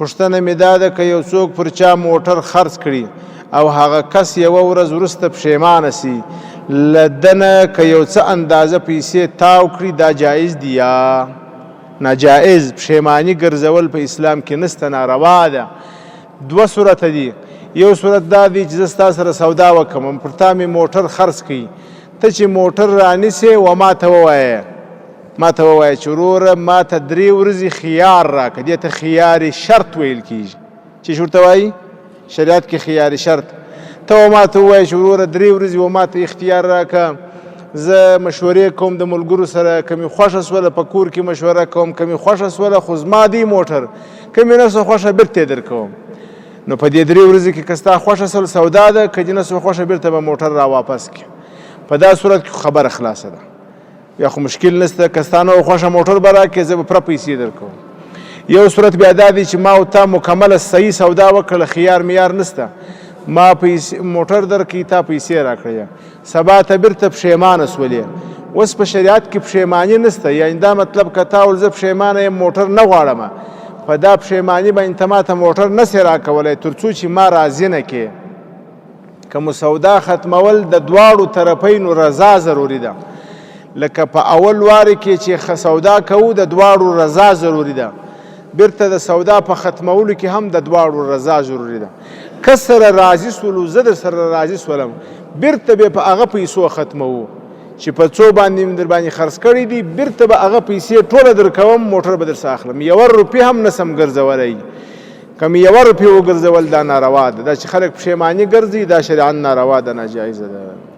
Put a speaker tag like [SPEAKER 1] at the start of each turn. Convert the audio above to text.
[SPEAKER 1] پوښتنه مې دا ده که یو څوک پر چا موټر خرڅ کړي او هغه کس یوه ورځ وروسته پښیمانه سي له ده نه که یو څه اندازه پیسې تاو کړي دا جایز دي یا ناجایز؟ پښیماني ګرځول په اسلام کې نسته، ناروا ده. دوه صورته دي. یو صورت دا دی چې زه ستا سره سودا وکړم، پر تا مې موټر خرڅ کړي، ته چې موټر رانیسې و ما ته ووایه چې وروره ما ته 3 ورځې خیار راکړه. دې ته خیار شرط ویل کېږي. چې ورته وایي شریعت کې خیار شرط. ته و ما ته ووایه چې وروره 3 ورځې و ما ته اختیار راکړه، زه مشورې کوم د ملګرو سره، که مې خوښه سوله په کور کې مشوره کوم، که مې خوښه سوله خو زما دی موټر، که مې نه سوه خوښه بېرته یې درکوم. نو په دې 3 ورځې کې که ستا خوښه سوله سودا ده، که دې نه سوه خوښه بېرته به موټر را واپس کړي. په دا صورت کې خبره خلاصه ده، بیا خو مشکل نشته. که ستا نه خوښه موټر به راکړې زه به پوره پیسې درکوم. یو صورت بیا دا دی چې ما او تا مکمله صحیح سودا وکړله، خیار میار نشته، ما موټر درکړي تا پیسې راکړې، سبا ته بېرته پښیمانه سولې. اوس په شریعت کې پښیماني نشته، یعنې دا مطلب که تا ویل زه پښیمانه یم موټر نه غواړم، په دا پښیماني باندې ته ما ته موټر نسې راکولی تر څو چې ما راضي نه کړې. که مو سودا ختمول د دواړو طرفینو رضا ضروري ده. لکه په اول وارې کې چې سودا کوو د دواړو رضا ضروري ده، بیرته د سودا په ختمولو کې هم د دواړو رضا ضروري ده. که سره راضي سولو، زه در سره راضي سولم، بیرته به په هغه پیسو ختموو چې په څو باندې مې در باندې خرڅ کړي دي، بیرته به هغه پیسې ټوله درکوم، موټر به در څخه اخلم. 1 روپۍ هم نسم ګرځولی. که مې 1 روپۍ وګرځول دا ناروا ده. دا چې خلک پښیماني ګرځي دا شرعاً ناروا ده، ناجایزه ده.